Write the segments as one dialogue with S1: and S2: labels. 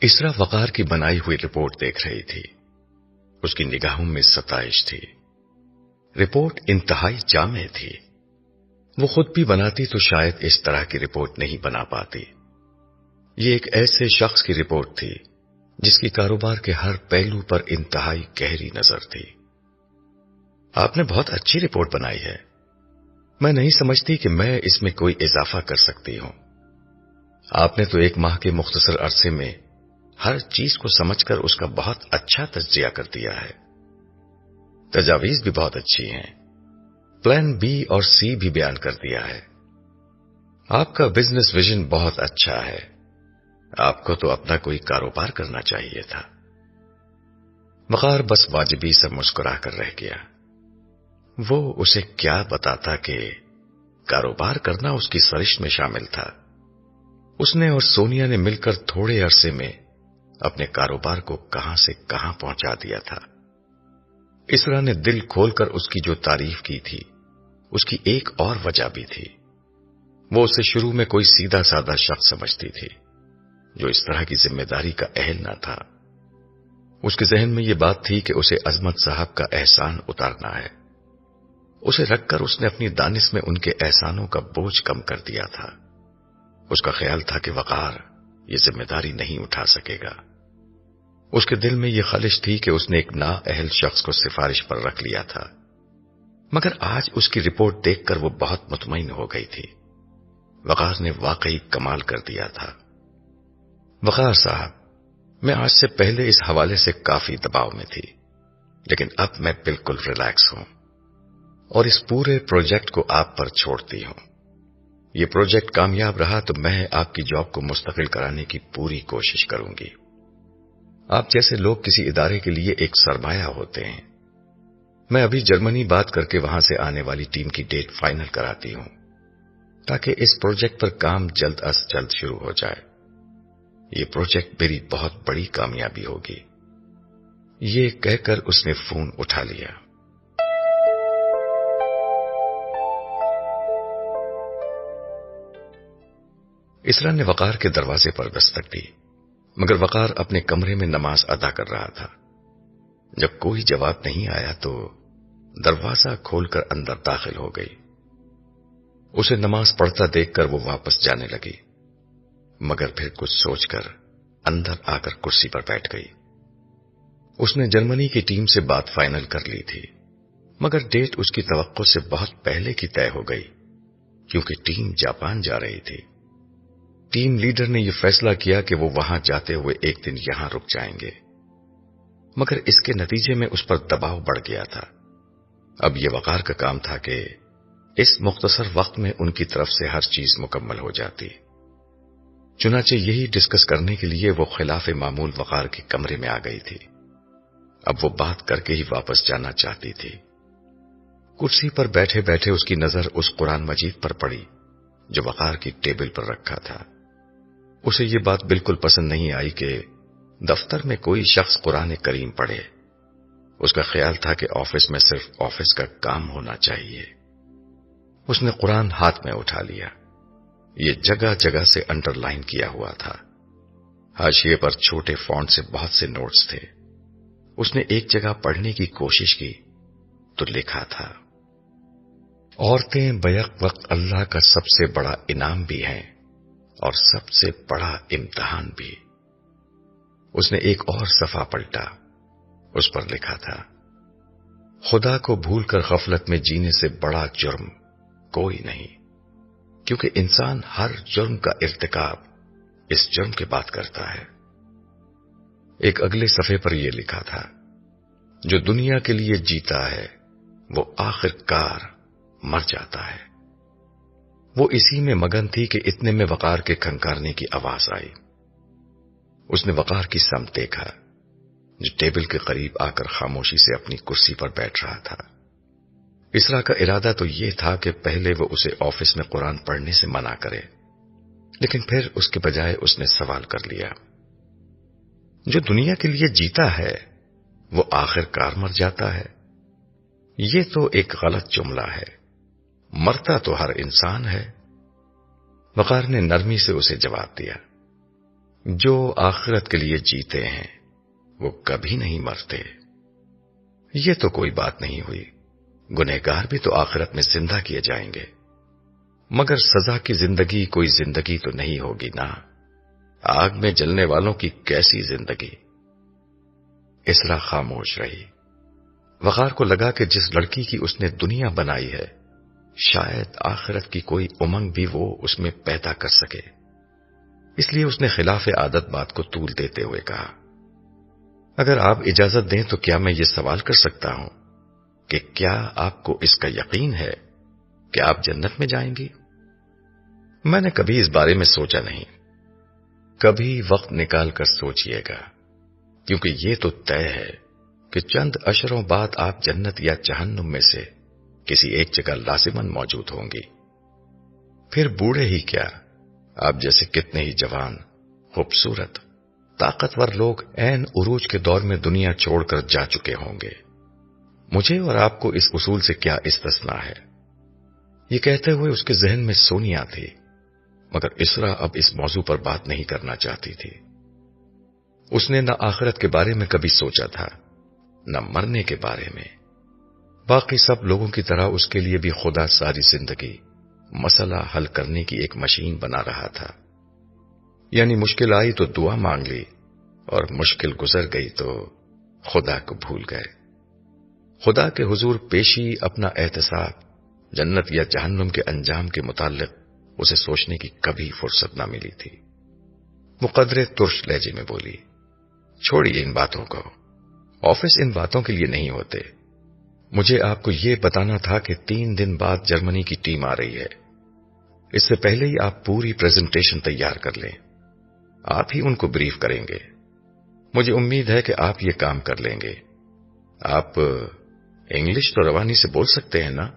S1: اسرا وقار کی بنائی ہوئی رپورٹ دیکھ رہی تھی. اس کی نگاہوں میں ستائش تھی. رپورٹ انتہائی جامع تھی. وہ خود بھی بناتی تو شاید اس طرح کی رپورٹ نہیں بنا پاتی. یہ ایک ایسے شخص کی رپورٹ تھی جس کی کاروبار کے ہر پہلو پر انتہائی گہری نظر تھی. آپ نے بہت اچھی رپورٹ بنائی ہے. میں نہیں سمجھتی کہ میں اس میں کوئی اضافہ کر سکتی ہوں. آپ نے تو 1 ماہ کے مختصر عرصے میں ہر چیز کو سمجھ کر اس کا بہت اچھا تجزیہ کر دیا ہے. تجاویز بھی بہت اچھی ہیں. پلان بی اور سی بھی بیان کر دیا ہے. آپ کا بزنس ویژن بہت اچھا ہے. آپ کو تو اپنا کوئی کاروبار کرنا چاہیے تھا. وقار بس واجبی سے مسکرا کر رہ گیا. وہ اسے کیا بتاتا کہ کاروبار کرنا اس کی سرشت میں شامل تھا. اس نے اور سونیا نے مل کر تھوڑے عرصے میں اپنے کاروبار کو کہاں سے کہاں پہنچا دیا تھا. اسرا نے دل کھول کر اس کی جو تعریف کی تھی اس کی ایک اور وجہ بھی تھی. وہ اسے شروع میں کوئی سیدھا سادہ شخص سمجھتی تھی جو اس طرح کی ذمہ داری کا اہل نہ تھا. اس کے ذہن میں یہ بات تھی کہ اسے عظمت صاحب کا احسان اتارنا ہے. اسے رکھ کر اس نے اپنی دانش میں ان کے احسانوں کا بوجھ کم کر دیا تھا. اس کا خیال تھا کہ وقار یہ ذمہ داری نہیں اٹھا سکے گا. اس کے دل میں یہ خلش تھی کہ اس نے ایک نااہل شخص کو سفارش پر رکھ لیا تھا. مگر آج اس کی رپورٹ دیکھ کر وہ بہت مطمئن ہو گئی تھی. وقار نے واقعی کمال کر دیا تھا. وقار صاحب، میں آج سے پہلے اس حوالے سے کافی دباؤ میں تھی، لیکن اب میں بالکل ریلیکس ہوں اور اس پورے پروجیکٹ کو آپ پر چھوڑتی ہوں. یہ پروجیکٹ کامیاب رہا تو میں آپ کی جاب کو مستقل کرانے کی پوری کوشش کروں گی. آپ جیسے لوگ کسی ادارے کے لیے ایک سرمایہ ہوتے ہیں. میں ابھی جرمنی بات کر کے وہاں سے آنے والی ٹیم کی ڈیٹ فائنل کراتی ہوں تاکہ اس پروجیکٹ پر کام جلد از جلد شروع ہو جائے. یہ پروجیکٹ میری بہت بڑی کامیابی ہوگی. یہ کہہ کر اس نے فون اٹھا لیا. اسرا نے وقار کے دروازے پر دستک دی، مگر وقار اپنے کمرے میں نماز ادا کر رہا تھا. جب کوئی جواب نہیں آیا تو دروازہ کھول کر اندر داخل ہو گئی. اسے نماز پڑھتا دیکھ کر وہ واپس جانے لگی، مگر پھر کچھ سوچ کر اندر آ کر کرسی پر بیٹھ گئی. اس نے جرمنی کی ٹیم سے بات فائنل کر لی تھی، مگر ڈیٹ اس کی توقع سے بہت پہلے کی طے ہو گئی کیونکہ ٹیم جاپان جا رہی تھی. ٹیم لیڈر نے یہ فیصلہ کیا کہ وہ وہاں جاتے ہوئے ایک دن یہاں رک جائیں گے، مگر اس کے نتیجے میں اس پر دباؤ بڑھ گیا تھا. اب یہ وقار کا کام تھا کہ اس مختصر وقت میں ان کی طرف سے ہر چیز مکمل ہو جاتی. چنانچہ یہی ڈسکس کرنے کے لیے وہ خلاف معمول وقار کے کمرے میں آ گئی تھی. اب وہ بات کر کے ہی واپس جانا چاہتی تھی. کرسی پر بیٹھے بیٹھے اس کی نظر اس قرآن مجید پر پڑی جو وقار کی ٹیبل پر رکھا تھا. اسے یہ بات بالکل پسند نہیں آئی کہ دفتر میں کوئی شخص قرآن کریم پڑھے. اس کا خیال تھا کہ آفس میں صرف آفس کا کام ہونا چاہیے. اس نے قرآن ہاتھ میں اٹھا لیا. یہ جگہ جگہ سے انڈر لائن کیا ہوا تھا. حاشیے پر چھوٹے فونٹ سے بہت سے نوٹس تھے. اس نے ایک جگہ پڑھنے کی کوشش کی تو لکھا تھا، عورتیں بیک وقت اللہ کا سب سے بڑا انعام بھی ہیں اور سب سے بڑا امتحان بھی. اس نے ایک اور صفحہ پلٹا. اس پر لکھا تھا، خدا کو بھول کر غفلت میں جینے سے بڑا جرم کوئی نہیں، کیونکہ انسان ہر جرم کا ارتکاب اس جرم کے بعد کرتا ہے. ایک اگلے صفحے پر یہ لکھا تھا، جو دنیا کے لیے جیتا ہے وہ آخر کار مر جاتا ہے. وہ اسی میں مگن تھی کہ اتنے میں وقار کے کھنکارنے کی آواز آئی. اس نے وقار کی سمت دیکھا جو ٹیبل کے قریب آ کر خاموشی سے اپنی کرسی پر بیٹھ رہا تھا. اسرا کا ارادہ تو یہ تھا کہ پہلے وہ اسے آفس میں قرآن پڑھنے سے منع کرے، لیکن پھر اس کے بجائے اس نے سوال کر لیا، جو دنیا کے لیے جیتا ہے وہ آخر کار مر جاتا ہے. یہ تو ایک غلط جملہ ہے. مرتا تو ہر انسان ہے. وقار نے نرمی سے اسے جواب دیا، جو آخرت کے لیے جیتے ہیں وہ کبھی نہیں مرتے۔ یہ تو کوئی بات نہیں ہوئی، گنہگار بھی تو آخرت میں زندہ کیے جائیں گے، مگر سزا کی زندگی کوئی زندگی تو نہیں ہوگی نا، آگ میں جلنے والوں کی کیسی زندگی۔ اسرا خاموش رہی۔ وقار کو لگا کہ جس لڑکی کی اس نے دنیا بنائی ہے شاید آخرت کی کوئی امنگ بھی وہ اس میں پیدا کر سکے، اس لیے اس نے خلاف عادت بات کو طول دیتے ہوئے کہا، اگر آپ اجازت دیں تو کیا میں یہ سوال کر سکتا ہوں کہ کیا آپ کو اس کا یقین ہے کہ آپ جنت میں جائیں گی؟ میں نے کبھی اس بارے میں سوچا نہیں، کبھی وقت نکال کر سوچئے گا، کیونکہ یہ تو طے ہے کہ چند اشروں بعد آپ جنت یا جہنم میں سے کسی ایک جگہ لازماً موجود ہوں گی۔ پھر بوڑھے ہی کیا، آپ جیسے کتنے ہی جوان، خوبصورت، طاقتور لوگ عین عروج کے دور میں دنیا چھوڑ کر جا چکے ہوں گے، مجھے اور آپ کو اس اصول سے کیا استثنا ہے؟ یہ کہتے ہوئے اس کے ذہن میں سونیا تھی، مگر اسرا اب اس موضوع پر بات نہیں کرنا چاہتی تھی۔ اس نے نہ آخرت کے بارے میں کبھی سوچا تھا، نہ مرنے کے بارے میں۔ باقی سب لوگوں کی طرح اس کے لیے بھی خدا ساری زندگی مسئلہ حل کرنے کی ایک مشین بنا رہا تھا، یعنی مشکل آئی تو دعا مانگ لی اور مشکل گزر گئی تو خدا کو بھول گئے۔ خدا کے حضور پیشی اپنا احتساب جنت یا جہنم کے انجام کے متعلق اسے سوچنے کی کبھی فرصت نہ ملی تھی۔ وہ قدرے ترش لہجے میں بولی، چھوڑیے ان باتوں کو، آفس ان باتوں کے لیے نہیں ہوتے۔ مجھے آپ کو یہ بتانا تھا کہ 3 دن بعد جرمنی کی ٹیم آ رہی ہے، اس سے پہلے ہی آپ پوری پریزنٹیشن تیار کر لیں، آپ ہی ان کو بریف کریں گے۔ مجھے امید ہے کہ آپ یہ کام کر لیں گے۔ آپ انگلش تو روانی سے بول سکتے ہیں نا؟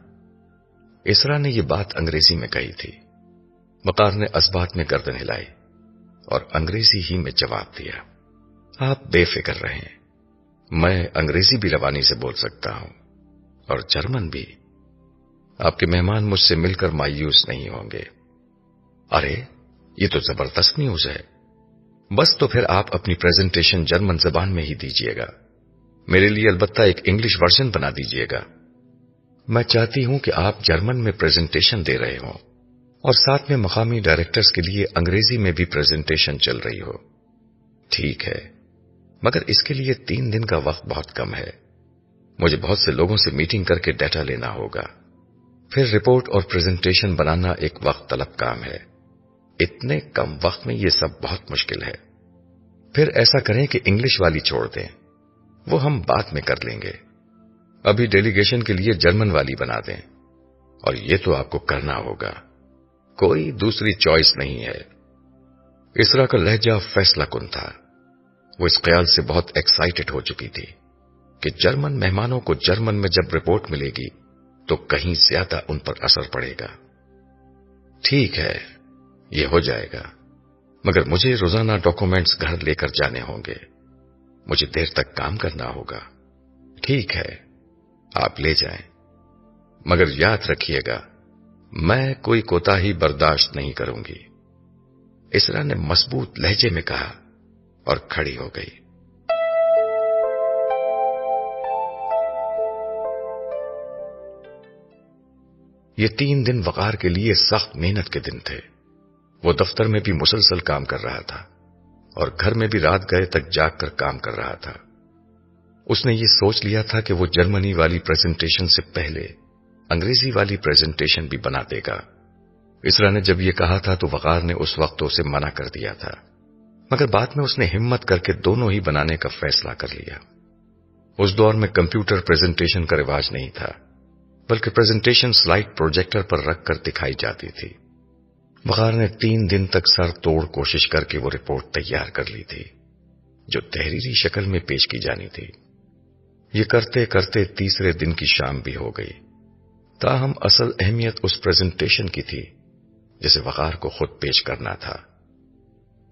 S1: اسرا نے یہ بات انگریزی میں کہی تھی۔ وقار نے اسبات میں گردن ہلائی اور انگریزی ہی میں جواب دیا، آپ بے فکر رہیں، میں انگریزی بھی روانی سے بول سکتا ہوں اور جرمن بھی۔ آپ کے مہمان مجھ سے مل کر مایوس نہیں ہوں گے۔ ارے یہ تو زبردست نیوز ہے، بس تو پھر آپ اپنی پریزنٹیشن جرمن زبان میں ہی دیجیے گا، میرے لیے البتہ ایک انگلش ورژن بنا دیجیے گا۔ میں چاہتی ہوں کہ آپ جرمن میں پریزنٹیشن دے رہے ہوں اور ساتھ میں مقامی ڈائریکٹرز کے لیے انگریزی میں بھی پریزنٹیشن چل رہی ہو۔ ٹھیک ہے، مگر اس کے لیے 3 دن کا وقت بہت کم ہے، مجھے بہت سے لوگوں سے میٹنگ کر کے ڈیٹا لینا ہوگا، پھر رپورٹ اور پریزنٹیشن بنانا ایک وقت طلب کام ہے، اتنے کم وقت میں یہ سب بہت مشکل ہے۔ پھر ایسا کریں کہ انگلش والی چھوڑ دیں، وہ ہم بعد میں کر لیں گے، ابھی ڈیلیگیشن کے لیے جرمن والی بنا دیں، اور یہ تو آپ کو کرنا ہوگا، کوئی دوسری چوائس نہیں ہے۔ اسرا کا لہجہ فیصلہ کن تھا، وہ اس خیال سے بہت ایکسائٹڈ ہو چکی تھی کہ جرمن مہمانوں کو جرمن میں جب رپورٹ ملے گی تو کہیں زیادہ ان پر اثر پڑے گا۔ ٹھیک ہے، یہ ہو جائے گا، مگر مجھے روزانہ ڈاکومنٹس گھر لے کر جانے ہوں گے، مجھے دیر تک کام کرنا ہوگا۔ ٹھیک ہے، آپ لے جائیں، مگر یاد رکھیے گا میں کوئی کوتاہی برداشت نہیں کروں گی، اسرا نے مضبوط لہجے میں کہا اور کھڑی ہو گئی۔ یہ 3 دن وقار کے لیے سخت محنت کے دن تھے، وہ دفتر میں بھی مسلسل کام کر رہا تھا اور گھر میں بھی رات گئے تک جاگ کر کام کر رہا تھا۔ اس نے یہ سوچ لیا تھا کہ وہ جرمنی والی پریزنٹیشن سے پہلے انگریزی والی پریزنٹیشن بھی بنا دے گا۔ اسرا نے جب یہ کہا تھا تو وقار نے اس وقت اسے منع کر دیا تھا، مگر بعد میں اس نے ہمت کر کے دونوں ہی بنانے کا فیصلہ کر لیا۔ اس دور میں کمپیوٹر پریزنٹیشن کا رواج نہیں تھا، بلکہ پریزنٹیشن سلائیڈ پروجیکٹر پر رکھ کر دکھائی جاتی تھی۔ وقار نے 3 دن تک سر توڑ کوشش کر کے وہ رپورٹ تیار کر لی تھی جو تحریری شکل میں پیش کی جانی تھی۔ یہ کرتے کرتے تیسرے دن کی شام بھی ہو گئی، تاہم اصل اہمیت اس پریزنٹیشن کی تھی جسے وقار کو خود پیش کرنا تھا۔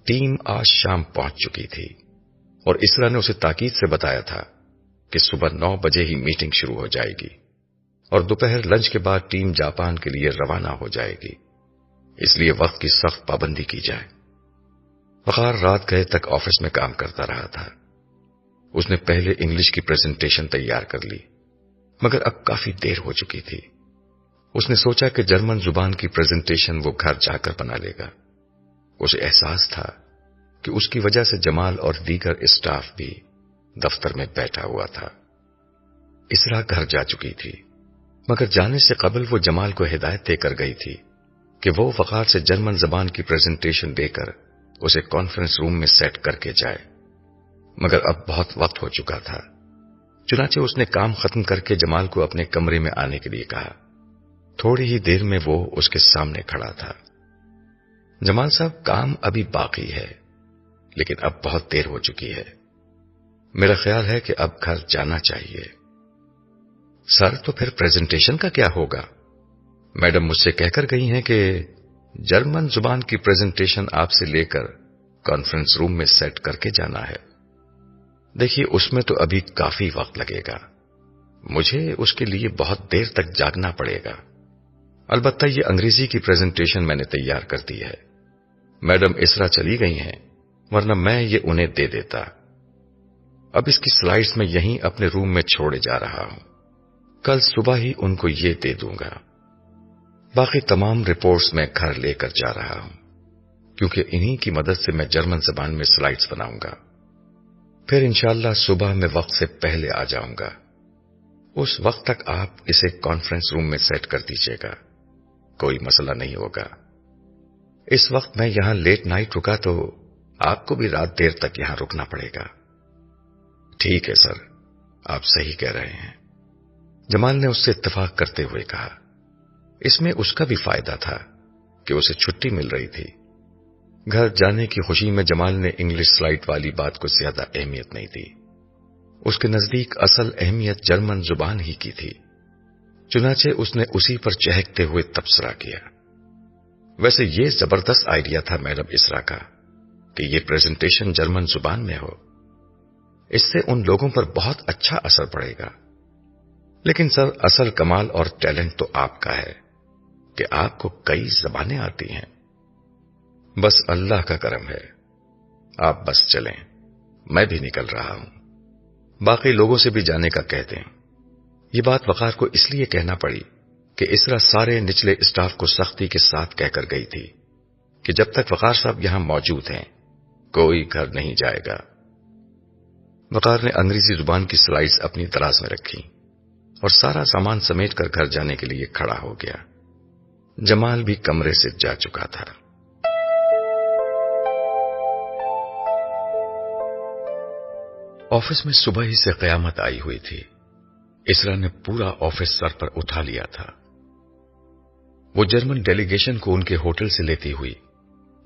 S1: ٹیم آج شام پہنچ چکی تھی اور اسرا نے اسے تاکید سے بتایا تھا کہ صبح 9 بجے ہی میٹنگ شروع ہو جائے گی اور دوپہر لنچ کے بعد ٹیم جاپان کے لیے روانہ ہو جائے گی، اس لیے وقت کی سخت پابندی کی جائے۔ وقار رات گئے تک آفس میں کام کرتا رہا تھا۔ اس نے پہلے انگلش کی پریزنٹیشن تیار کر لی، مگر اب کافی دیر ہو چکی تھی۔ اس نے سوچا کہ جرمن زبان کی پریزنٹیشن وہ گھر جا کر بنا لے گا۔ اسے احساس تھا کہ اس کی وجہ سے جمال اور دیگر اسٹاف بھی دفتر میں بیٹھا ہوا تھا۔ اسرا گھر جا چکی تھی، مگر جانے سے قبل وہ جمال کو ہدایت دے کر گئی تھی کہ وہ وقار سے جرمن زبان کی پریزنٹیشن دے کر اسے کانفرنس روم میں سیٹ کر کے جائے، مگر اب بہت وقت ہو چکا تھا۔ چنانچہ اس نے کام ختم کر کے جمال کو اپنے کمرے میں آنے کے لیے کہا۔ تھوڑی ہی دیر میں وہ اس کے سامنے کھڑا تھا۔ جمال صاحب، کام ابھی باقی ہے، لیکن اب بہت دیر ہو چکی ہے۔ میرا خیال ہے کہ اب گھر جانا چاہیے۔ سر، تو پھر پریزنٹیشن کا کیا ہوگا؟ میڈم مجھ سے کہہ کر گئی ہیں کہ جرمن زبان کی پریزنٹیشن آپ سے لے کر کانفرنس روم میں سیٹ کر کے جانا ہے۔ دیکھیے، اس میں تو ابھی کافی وقت لگے گا، مجھے اس کے لیے بہت دیر تک جاگنا پڑے گا۔ البتہ یہ انگریزی کی پریزنٹیشن میں نے تیار کر دی ہے۔ میڈم اسرا چلی گئی ہیں، ورنہ میں یہ انہیں دے دیتا۔ اب اس کی سلائیڈز میں یہیں اپنے روم میں چھوڑے جا رہا ہوں، کل صبح ہی ان کو یہ دے دوں گا۔ باقی تمام رپورٹس میں گھر لے کر جا رہا ہوں، کیونکہ انہی کی مدد سے میں جرمن زبان میں سلائیڈز بناؤں گا۔ پھر انشاءاللہ صبح میں وقت سے پہلے آ جاؤں گا۔ اس وقت تک آپ اسے کانفرنس روم میں سیٹ کر دیجیے گا، کوئی مسئلہ نہیں ہوگا۔ اس وقت میں یہاں لیٹ نائٹ رکا تو آپ کو بھی رات دیر تک یہاں رکنا پڑے گا۔ ٹھیک ہے سر، آپ صحیح کہہ رہے ہیں، جمال نے اس سے اتفاق کرتے ہوئے کہا۔ اس میں اس کا بھی فائدہ تھا کہ اسے چھٹی مل رہی تھی۔ گھر جانے کی خوشی میں جمال نے انگلش سلائیڈ والی بات کو زیادہ اہمیت نہیں دی۔ اس کے نزدیک اصل اہمیت جرمن زبان ہی کی تھی، چنانچہ اس نے اسی پر چہکتے ہوئے تبصرہ کیا۔ ویسے یہ زبردست آئیڈیا تھا میڈم اسرا کا کہ یہ پریزنٹیشن جرمن زبان میں ہو، اس سے ان لوگوں پر بہت اچھا اثر پڑے گا۔ لیکن سر، اصل کمال اور ٹیلنٹ تو آپ کا ہے کہ آپ کو کئی زبانیں آتی ہیں۔ بس اللہ کا کرم ہے، آپ بس چلیں، میں بھی نکل رہا ہوں۔ باقی لوگوں سے بھی جانے کا کہہ دیں۔ یہ بات وقار کو اس لیے کہنا پڑی کہ اسرا سارے نچلے اسٹاف کو سختی کے ساتھ کہہ کر گئی تھی کہ جب تک وقار صاحب یہاں موجود ہیں کوئی گھر نہیں جائے گا۔ وقار نے انگریزی زبان کی سلائیڈز اپنی دراز میں رکھی اور سارا سامان سمیٹ کر گھر جانے کے لیے کھڑا ہو گیا۔ جمال بھی کمرے سے جا چکا تھا۔ آفس میں صبح ہی سے قیامت آئی ہوئی تھی۔ اسرا نے پورا آفس سر پر اٹھا لیا تھا۔ وہ جرمن ڈیلیگیشن کو ان کے ہوٹل سے لیتی ہوئی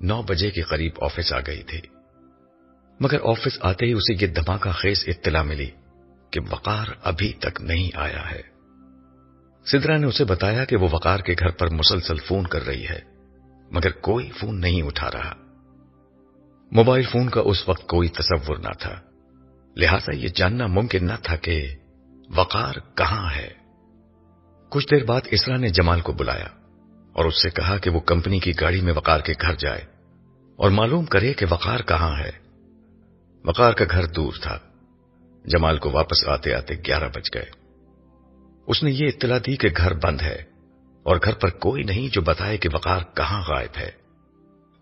S1: 9 بجے کے قریب آفس آ گئی تھی، مگر آفس آتے ہی اسے یہ دھماکہ خیز اطلاع ملی کہ وقار ابھی تک نہیں آیا ہے۔ سدرا نے اسے بتایا کہ وہ وقار کے گھر پر مسلسل فون کر رہی ہے، مگر کوئی فون نہیں اٹھا رہا۔ موبائل فون کا اس وقت کوئی تصور نہ تھا، لہذا یہ جاننا ممکن نہ تھا کہ وقار کہاں ہے۔ کچھ دیر بعد اسرا نے جمال کو بلایا اور اس سے کہا کہ وہ کمپنی کی گاڑی میں وقار کے گھر جائے اور معلوم کرے کہ وقار کہاں ہے۔ وقار کا گھر دور تھا۔ جمال کو واپس آتے آتے 11 بج گئے۔ اس نے یہ اطلاع دی کہ گھر بند ہے اور گھر پر کوئی نہیں جو بتائے کہ وقار کہاں غائب ہے۔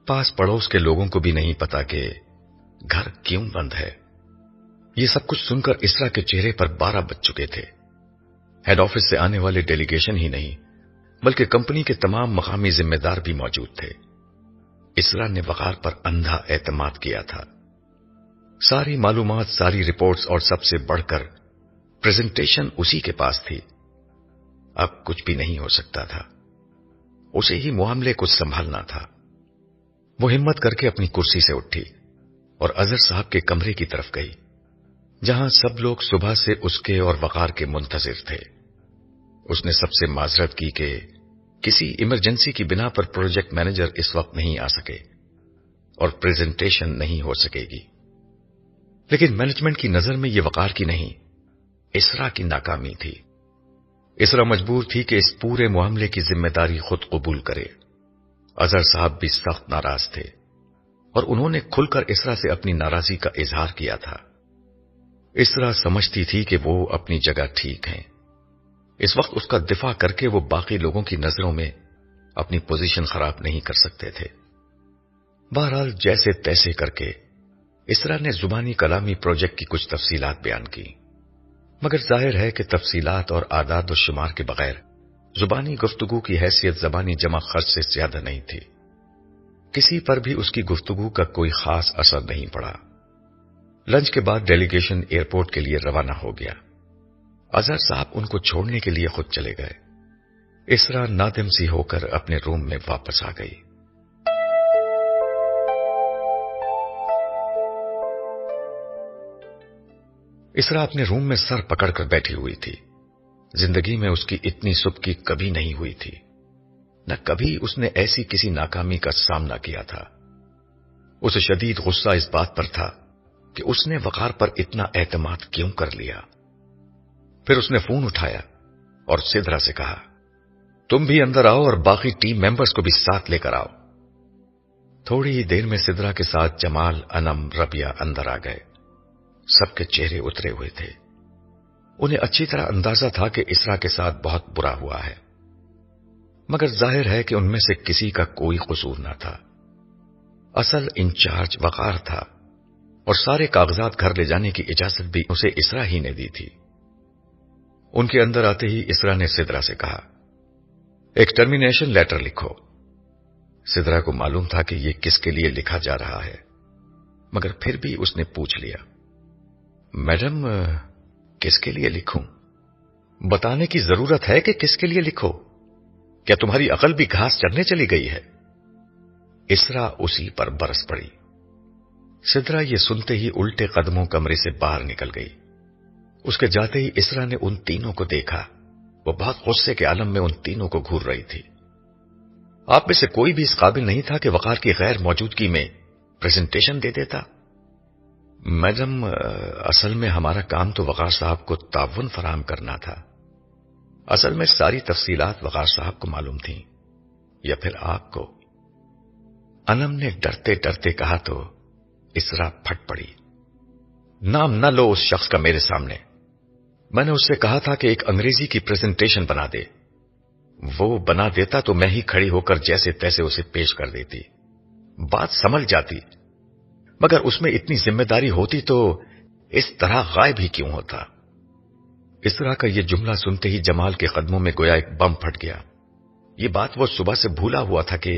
S1: پاس پڑوس کے لوگوں کو بھی نہیں پتا کہ گھر کیوں بند ہے۔ یہ سب کچھ سن کر اسرا کے چہرے پر 12 بج چکے تھے۔ ہیڈ آفس سے آنے والے ڈیلیگیشن ہی نہیں بلکہ کمپنی کے تمام مقامی ذمہ دار بھی موجود تھے۔ اسرا نے وقار پر اندھا اعتماد کیا تھا۔ ساری معلومات، ساری رپورٹس اور سب سے بڑھ کر پریزنٹیشن اسی کے پاس تھی۔ اب کچھ بھی نہیں ہو سکتا تھا، اسے ہی معاملے کو سنبھالنا تھا۔ وہ ہمت کر کے اپنی کرسی سے اٹھی اور اظہر صاحب کے کمرے کی طرف گئی، جہاں سب لوگ صبح سے اس کے اور وقار کے منتظر تھے۔ اس نے سب سے معذرت کی کہ کسی ایمرجنسی کی بنا پر پروجیکٹ مینیجر اس وقت نہیں آ سکے اور پریزنٹیشن نہیں ہو سکے گی، لیکن مینجمنٹ کی نظر میں یہ وقار کی نہیں، اسرا کی ناکامی تھی۔ اسرا مجبور تھی کہ اس پورے معاملے کی ذمہ داری خود قبول کرے۔ اظہر صاحب بھی سخت ناراض تھے۔ اور انہوں نے کھل کر اسرا سے اپنی ناراضی کا اظہار کیا تھا۔ اسرا سمجھتی تھی کہ وہ اپنی جگہ ٹھیک ہیں۔ اس وقت اس کا دفاع کر کے وہ باقی لوگوں کی نظروں میں اپنی پوزیشن خراب نہیں کر سکتے تھے۔ بہرحال جیسے تیسے کر کے اسرا نے زبانی کلامی پروجیکٹ کی کچھ تفصیلات بیان کی، مگر ظاہر ہے کہ تفصیلات اور اعداد و شمار کے بغیر زبانی گفتگو کی حیثیت زبانی جمع خرچ سے زیادہ نہیں تھی۔ کسی پر بھی اس کی گفتگو کا کوئی خاص اثر نہیں پڑا۔ لنچ کے بعد ڈیلیگیشن ایئرپورٹ کے لیے روانہ ہو گیا۔ اظہر صاحب ان کو چھوڑنے کے لیے خود چلے گئے۔ اسرا نادم سی ہو کر اپنے روم میں واپس آ گئی۔ اسرا اپنے روم میں سر پکڑ کر بیٹھی ہوئی تھی۔ زندگی میں اس کی اتنی سبکی کبھی نہیں ہوئی تھی، نہ کبھی اس نے ایسی کسی ناکامی کا سامنا کیا تھا۔ اسے شدید غصہ اس بات پر تھا کہ اس نے وقار پر اتنا اعتماد کیوں کر لیا۔ پھر اس نے فون اٹھایا اور سدرا سے کہا، تم بھی اندر آؤ اور باقی ٹیم ممبرز کو بھی ساتھ لے کر آؤ۔ تھوڑی ہی دیر میں سدرا کے ساتھ جمال، انم، ربیہ اندر آ گئے۔ سب کے چہرے اترے ہوئے تھے۔ انہیں اچھی طرح اندازہ تھا کہ اسرا کے ساتھ بہت برا ہوا ہے، مگر ظاہر ہے کہ ان میں سے کسی کا کوئی قصور نہ تھا۔ اصل انچارج وقار تھا اور سارے کاغذات گھر لے جانے کی اجازت بھی اسے اسرا ہی نے دی تھی۔ ان کے اندر آتے ہی اسرا نے سدرا سے کہا، ایک ٹرمینیشن لیٹر لکھو۔ سدرا کو معلوم تھا کہ یہ کس کے لیے لکھا جا رہا ہے، مگر پھر بھی اس نے پوچھ لیا، میڈم کس کے لیے لکھوں؟ بتانے کی ضرورت ہے کہ کس کے لیے لکھو؟ کیا تمہاری عقل بھی گھاس چرنے چلی گئی ہے؟ اسرا اسی پر برس پڑی۔ سدرا یہ سنتے ہی الٹے قدموں کمرے سے باہر نکل گئی۔ اس کے جاتے ہی اسرا نے ان تینوں کو دیکھا۔ وہ بہت غصے کے عالم میں ان تینوں کو گھور رہی تھی۔ آپ میں سے کوئی بھی اس قابل نہیں تھا کہ وقار کی غیر موجودگی میں پریزنٹیشن دے دیتا۔ میڈم اصل میں ہمارا کام تو وقار صاحب کو تعاون فراہم کرنا تھا۔ اصل میں ساری تفصیلات وقار صاحب کو معلوم تھیں، یا پھر آپ کو؟ انم نے ڈرتے ڈرتے کہا تو اسرا پھٹ پڑی۔ نام نہ لو اس شخص کا میرے سامنے۔ میں نے اس سے کہا تھا کہ ایک انگریزی کی پریزنٹیشن بنا دے۔ وہ بنا دیتا تو میں ہی کھڑی ہو کر جیسے تیسے اسے پیش کر دیتی، بات سمجھ جاتی، مگر اس میں اتنی ذمہ داری ہوتی تو اس طرح غائب ہی کیوں ہوتا؟ اسرا کا یہ جملہ سنتے ہی جمال کے قدموں میں گویا ایک بم پھٹ گیا۔ یہ بات وہ صبح سے بھولا ہوا تھا کہ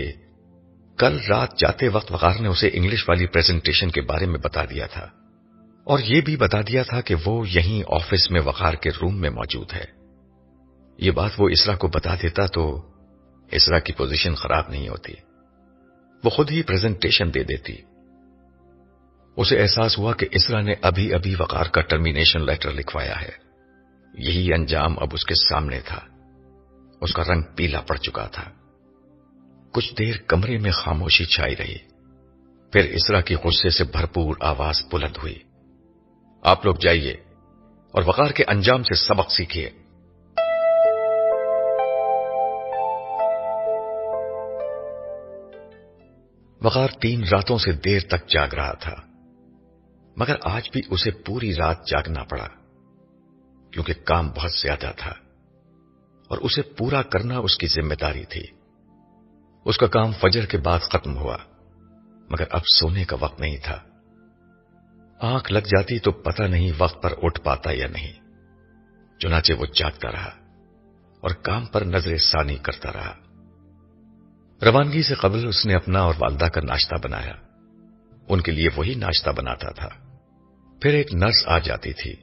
S1: کل رات جاتے وقت وقار نے اسے انگلش والی پریزنٹیشن کے بارے میں بتا دیا تھا، اور یہ بھی بتا دیا تھا کہ وہ یہیں آفس میں وقار کے روم میں موجود ہے۔ یہ بات وہ اسرا کو بتا دیتا تو اسرا کی پوزیشن خراب نہیں ہوتی، وہ خود ہی پریزنٹیشن دے دیتی۔ اسے احساس ہوا کہ اسرا نے ابھی ابھی وقار کا ٹرمینیشن لیٹر لکھوایا ہے۔ یہی انجام اب اس کے سامنے تھا۔ اس کا رنگ پیلا پڑ چکا تھا۔ کچھ دیر کمرے میں خاموشی چھائی رہی، پھر اسرا کی غصے سے بھرپور آواز بلند ہوئی، آپ لوگ جائیے اور وقار کے انجام سے سبق سیکھیے۔ وقار 3 راتوں سے دیر تک جاگ رہا تھا، مگر آج بھی اسے پوری رات جاگنا پڑا، کیونکہ کام بہت زیادہ تھا اور اسے پورا کرنا اس کی ذمہ داری تھی۔ اس کا کام فجر کے بعد ختم ہوا، مگر اب سونے کا وقت نہیں تھا۔ آنکھ لگ جاتی تو پتہ نہیں وقت پر اٹھ پاتا یا نہیں، چنانچہ وہ جاگتا رہا اور کام پر نظر ثانی کرتا رہا۔ روانگی سے قبل اس نے اپنا اور والدہ کا ناشتہ بنایا۔ ان کے لیے وہی ناشتہ بناتا تھا۔ پھر ایک نرس آ جاتی تھی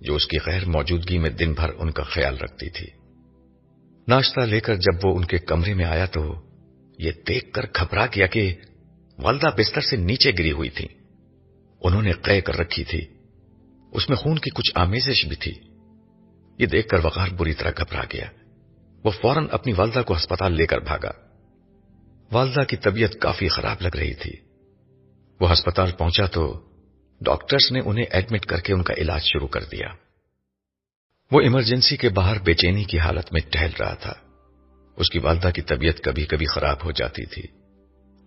S1: جو اس کی غیر موجودگی میں دن بھر ان کا خیال رکھتی تھی۔ ناشتہ لے کر جب وہ ان کے کمرے میں آیا تو یہ دیکھ کر گھبرا گیا کہ والدہ بستر سے نیچے گری ہوئی تھی۔ انہوں نے قے کر رکھی تھی، اس میں خون کی کچھ آمیزش بھی تھی۔ یہ دیکھ کر وقار بری طرح گھبرا گیا۔ وہ فوراً اپنی والدہ کو ہسپتال لے کر بھاگا۔ والدہ کی طبیعت کافی خراب لگ رہی تھی۔ وہ ہسپتال پہنچا تو ڈاکٹرز نے انہیں ایڈمٹ کر کے ان کا علاج شروع کر دیا۔ وہ ایمرجنسی کے باہر بے چینی کی حالت میں ٹہل رہا تھا۔ اس کی والدہ کی طبیعت کبھی کبھی خراب ہو جاتی تھی،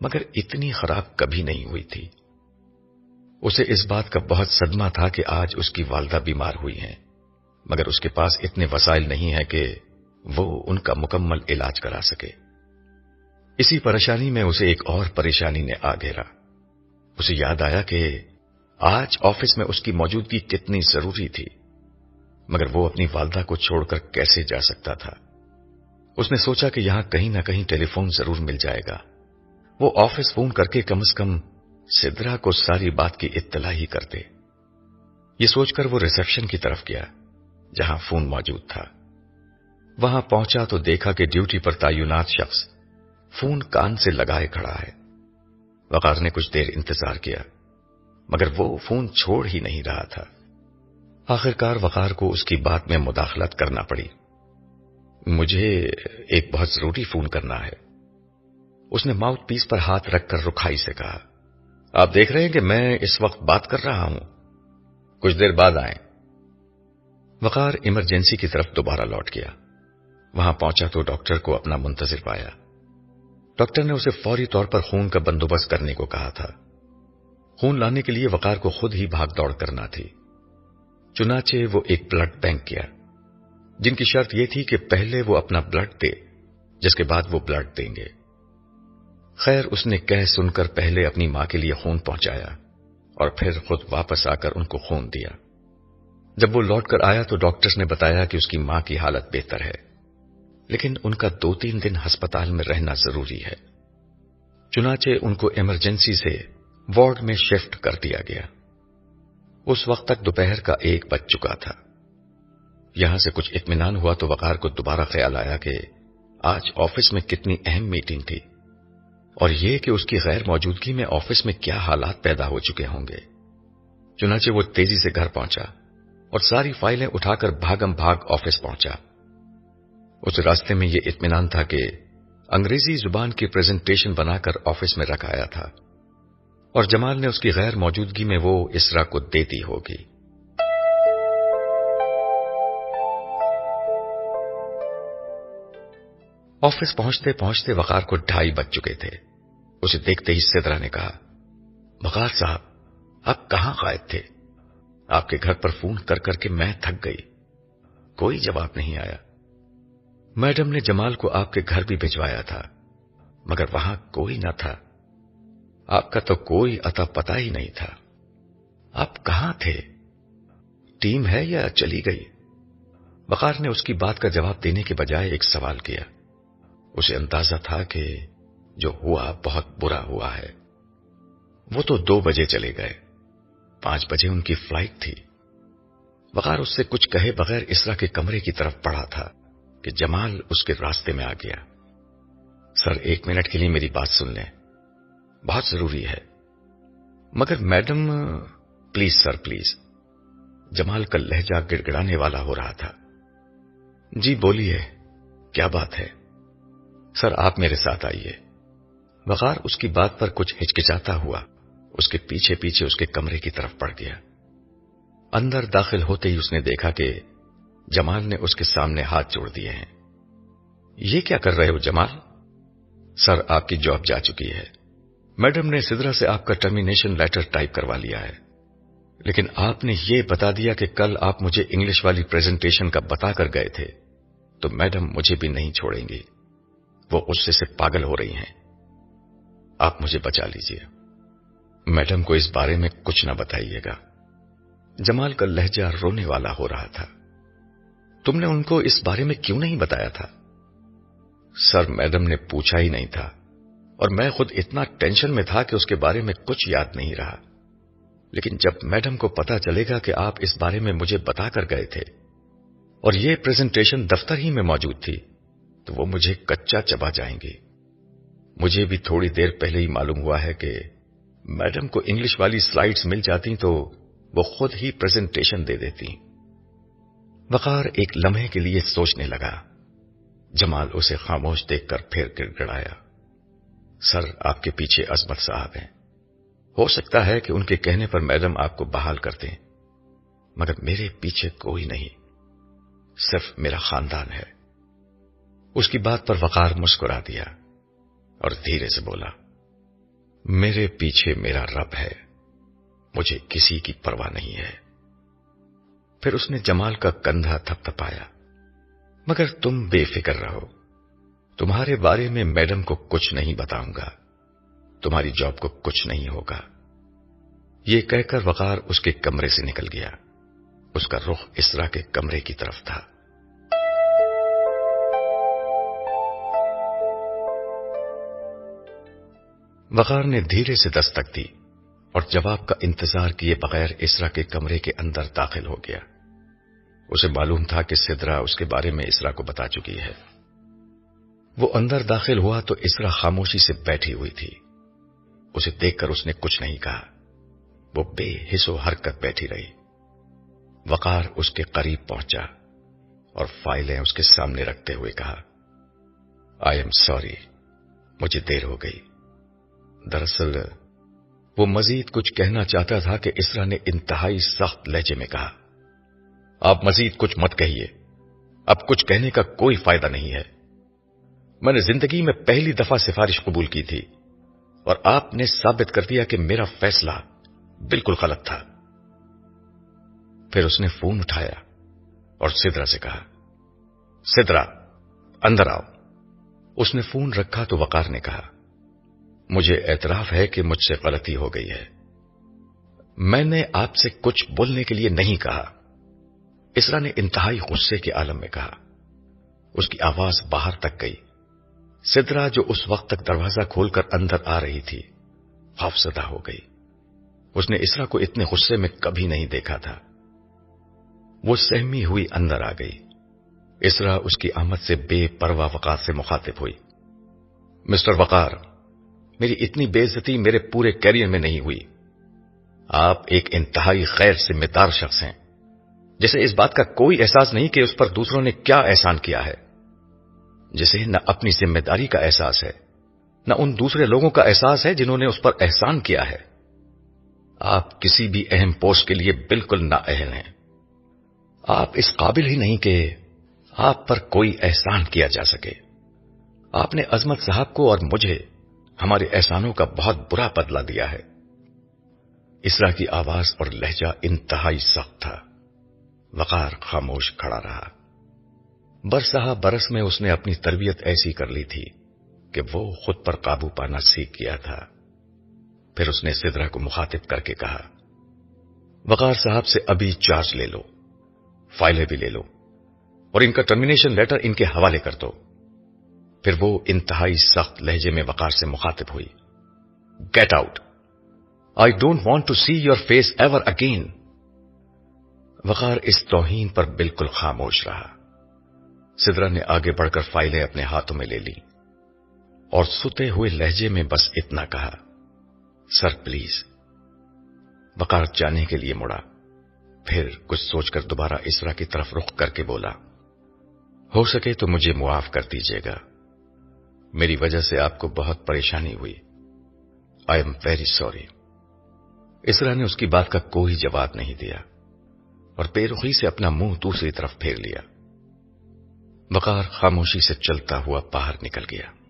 S1: مگر اتنی خراب کبھی نہیں ہوئی تھی۔ اسے اس بات کا بہت صدمہ تھا کہ آج اس کی والدہ بیمار ہوئی ہیں، مگر اس کے پاس اتنے وسائل نہیں ہیں کہ وہ ان کا مکمل علاج کرا سکے۔ اسی پریشانی میں اسے ایک اور پریشانی نے آ گھیرا۔ اسے یاد آیا کہ آج آفس میں اس کی موجودگی کتنی ضروری تھی، مگر وہ اپنی والدہ کو چھوڑ کر کیسے جا سکتا تھا۔ اس نے سوچا کہ یہاں کہیں نہ کہیں ٹیلی فون ضرور مل جائے گا۔ وہ آفس فون کر کے کم از کم سدرا کو ساری بات کی اطلاع ہی کرتے۔ یہ سوچ کر وہ ریسپشن کی طرف گیا جہاں فون موجود تھا۔ وہاں پہنچا تو دیکھا کہ ڈیوٹی پر تعینات شخص فون کان سے لگائے کھڑا ہے۔ وقار نے کچھ دیر انتظار کیا مگر وہ فون چھوڑ ہی نہیں رہا تھا۔ آخرکار وقار کو اس کی بات میں مداخلت کرنا پڑی۔ مجھے ایک بہت ضروری فون کرنا ہے، اس نے ماؤتھ پیس پر ہاتھ رکھ کر رکھائی سے کہا۔ آپ دیکھ رہے ہیں کہ میں اس وقت بات کر رہا ہوں، کچھ دیر بعد آئیں۔ وقار ایمرجنسی کی طرف دوبارہ لوٹ گیا۔ وہاں پہنچا تو ڈاکٹر کو اپنا منتظر پایا۔ ڈاکٹر نے اسے فوری طور پر خون کا بندوبست کرنے کو کہا تھا۔ خون لانے کے لیے وقار کو خود ہی بھاگ دوڑ کرنا تھی۔ چنانچہ وہ ایک بلڈ بینک گیا، جن کی شرط یہ تھی کہ پہلے وہ اپنا بلڈ دے، جس کے بعد وہ بلڈ دیں گے۔ خیر اس نے کہہ سن کر پہلے اپنی ماں کے لیے خون پہنچایا اور پھر خود واپس آ کر ان کو خون دیا۔ جب وہ لوٹ کر آیا تو ڈاکٹرز نے بتایا کہ اس کی ماں کی حالت بہتر ہے، لیکن ان کا 2-3 دن ہسپتال میں رہنا ضروری ہے۔ چنانچہ ان کو ایمرجنسی سے وارڈ میں شفٹ کر دیا گیا۔ اس وقت تک دوپہر کا 1 بج چکا تھا۔ یہاں سے کچھ اطمینان ہوا تو وقار کو دوبارہ خیال آیا کہ آج آفس میں کتنی اہم میٹنگ تھی، اور یہ کہ اس کی غیر موجودگی میں آفس میں کیا حالات پیدا ہو چکے ہوں گے۔ چنانچہ وہ تیزی سے گھر پہنچا اور ساری فائلیں اٹھا کر بھاگم بھاگ آفس پہنچا۔ اس راستے میں یہ اطمینان تھا کہ انگریزی زبان کی پریزنٹیشن بنا کر آفس میں رکھ آیا تھا اور جمال نے اس کی غیر موجودگی میں وہ اسرا کو دے دی ہوگی۔ آفس پہنچتے پہنچتے وقار کو 2:30 بج چکے تھے۔ اسے دیکھتے ہی سدرا نے کہا، وقار صاحب آپ کہاں غائب تھے؟ آپ کے گھر پر فون کر کر کے میں تھک گئی، کوئی جواب نہیں آیا۔ میڈم نے جمال کو آپ کے گھر بھی بھجوایا تھا مگر وہاں کوئی نہ تھا، آپ کا تو کوئی اتا پتا ہی نہیں تھا۔ آپ کہاں تھے؟ ٹیم ہے یا چلی گئی؟ وقار نے اس کی بات کا جواب دینے کے بجائے ایک سوال کیا۔ اسے اندازہ تھا کہ جو ہوا بہت برا ہوا ہے۔ وہ تو 2 بجے چلے گئے، 5 بجے ان کی فلائٹ تھی۔ وقار اس سے کچھ کہے بغیر اسرا کے کمرے کی طرف بڑھا تھا کہ جمال اس کے راستے میں آ گیا۔ سر 1 منٹ کے لیے میری بات سن لیں، بہت ضروری ہے۔ مگر میڈم پلیز سر پلیز۔ جمال کا لہجہ گڑگڑانے والا ہو رہا تھا۔ جی بولیے، کیا بات ہے؟ سر آپ میرے ساتھ آئیے۔ وقار اس کی بات پر کچھ ہچکچاتا ہوا اس کے پیچھے پیچھے اس کے کمرے کی طرف بڑھ گیا۔ اندر داخل ہوتے ہی اس نے دیکھا کہ جمال نے اس کے سامنے ہاتھ جوڑ دیے ہیں۔ یہ کیا کر رہے ہو جمال؟ سر آپ کی جاب جا چکی ہے، میڈم نے سدرا سے آپ کا ٹرمینیشن لیٹر ٹائپ کروا لیا ہے، لیکن آپ نے یہ بتا دیا کہ کل آپ مجھے انگلش والی پریزنٹیشن کا بتا کر گئے تھے، تو میڈم مجھے بھی نہیں چھوڑیں گی، وہ غصے سے پاگل ہو رہی ہیں، آپ مجھے بچا لیجئے۔ میڈم کو اس بارے میں کچھ نہ بتائیے گا۔ جمال کا لہجہ رونے والا ہو رہا تھا۔ تم نے ان کو اس بارے میں کیوں نہیں بتایا تھا؟ سر میڈم نے پوچھا ہی نہیں تھا اور میں خود اتنا ٹینشن میں تھا کہ اس کے بارے میں کچھ یاد نہیں رہا، لیکن جب میڈم کو پتا چلے گا کہ آپ اس بارے میں مجھے بتا کر گئے تھے اور یہ پریزنٹیشن دفتر ہی میں موجود تھی تو وہ مجھے کچا چبا جائیں گی۔ مجھے بھی تھوڑی دیر پہلے ہی معلوم ہوا ہے کہ میڈم کو انگلش والی سلائیڈز مل جاتی تو وہ خود ہی پریزنٹیشن دے دیتی۔ وقار ایک لمحے کے لیے سوچنے لگا۔ جمال اسے خاموش دیکھ کر پھر گڑگڑایا۔ سر آپ کے پیچھے عظمت صاحب ہیں، ہو سکتا ہے کہ ان کے کہنے پر میڈم آپ کو بحال کر دیں، مگر میرے پیچھے کوئی نہیں، صرف میرا خاندان ہے۔ اس کی بات پر وقار مسکرا دیا اور دھیرے سے بولا، میرے پیچھے میرا رب ہے، مجھے کسی کی پرواہ نہیں ہے۔ پھر اس نے جمال کا کندھا تھپتھپایا۔ مگر تم بے فکر رہو، تمہارے بارے میں میڈم کو کچھ نہیں بتاؤں گا، تمہاری جاب کو کچھ نہیں ہوگا۔ یہ کہہ کر وقار اس کے کمرے سے نکل گیا۔ اس کا رخ اسرا کے کمرے کی طرف تھا۔ وقار نے دھیرے سے دستک دی اور جواب کا انتظار کیے بغیر اسرا کے کمرے کے اندر داخل ہو گیا۔ اسے معلوم تھا کہ سدرا اس کے بارے میں اسرا کو بتا چکی ہے۔ وہ اندر داخل ہوا تو اسرا خاموشی سے بیٹھی ہوئی تھی۔ اسے دیکھ کر اس نے کچھ نہیں کہا، وہ بے حس و حرکت بیٹھی رہی۔ وقار اس کے قریب پہنچا اور فائلیں اس کے سامنے رکھتے ہوئے کہا، آئی ایم سوری، مجھے دیر ہو گئی۔ دراصل وہ مزید کچھ کہنا چاہتا تھا کہ اسرا نے انتہائی سخت لہجے میں کہا، آپ مزید کچھ مت کہیے، اب کچھ کہنے کا کوئی فائدہ نہیں ہے۔ میں نے زندگی میں پہلی دفعہ سفارش قبول کی تھی اور آپ نے ثابت کر دیا کہ میرا فیصلہ بالکل غلط تھا۔ پھر اس نے فون اٹھایا اور سدرا سے کہا، سدرا اندر آؤ۔ اس نے فون رکھا تو وقار نے کہا، مجھے اعتراف ہے کہ مجھ سے غلطی ہو گئی ہے، میں نے آپ سے کچھ بولنے کے لیے نہیں کہا۔ اسرا نے انتہائی غصے کے عالم میں کہا۔ اس کی آواز باہر تک گئی۔ سدرا جو اس وقت تک دروازہ کھول کر اندر آ رہی تھی خوفزدہ ہو گئی۔ اس نے اسرا کو اتنے غصے میں کبھی نہیں دیکھا تھا۔ وہ سہمی ہوئی اندر آ گئی۔ اسرا اس کی آمد سے بے پرواہ وقار سے مخاطب ہوئی، مسٹر وقار، میری اتنی بے عزتی میرے پورے کیریئر میں نہیں ہوئی۔ آپ ایک انتہائی غیر ذمہ دار شخص ہیں، جسے اس بات کا کوئی احساس نہیں کہ اس پر دوسروں نے کیا احسان کیا ہے، جسے نہ اپنی ذمہ داری کا احساس ہے، نہ ان دوسرے لوگوں کا احساس ہے جنہوں نے اس پر احسان کیا ہے۔ آپ کسی بھی اہم پوسٹ کے لیے بالکل نااہل ہیں۔ آپ اس قابل ہی نہیں کہ آپ پر کوئی احسان کیا جا سکے۔ آپ نے عظمت صاحب کو اور مجھے ہمارے احسانوں کا بہت برا بدلہ دیا ہے۔ اسرا کی آواز اور لہجہ انتہائی سخت تھا۔ وقار خاموش کھڑا رہا۔ برسہ برس میں اس نے اپنی تربیت ایسی کر لی تھی کہ وہ خود پر قابو پانا سیکھ گیا تھا۔ پھر اس نے سدرا کو مخاطب کر کے کہا، وقار صاحب سے ابھی چارج لے لو، فائلیں بھی لے لو اور ان کا ٹرمینیشن لیٹر ان کے حوالے کر دو۔ پھر وہ انتہائی سخت لہجے میں وقار سے مخاطب ہوئی، get out, I don't want to see your face ever again. Waqar اس توہین پر بالکل خاموش رہا۔ سدرا نے آگے بڑھ کر فائلیں اپنے ہاتھوں میں لے لی اور ستے ہوئے لہجے میں بس اتنا کہا، سر پلیز۔ وقار جانے کے لیے مڑا، پھر کچھ سوچ کر دوبارہ اسرا کی طرف رخ کر کے بولا، ہو سکے تو مجھے معاف کر دیجیے گا، میری وجہ سے آپ کو بہت پریشانی ہوئی، آئی ایم ویری سوری۔ اسرا نے اس کی بات کا کوئی جواب نہیں دیا اور بے رخی سے اپنا منہ دوسری طرف پھیر لیا۔ وقار خاموشی سے چلتا ہوا باہر نکل گیا۔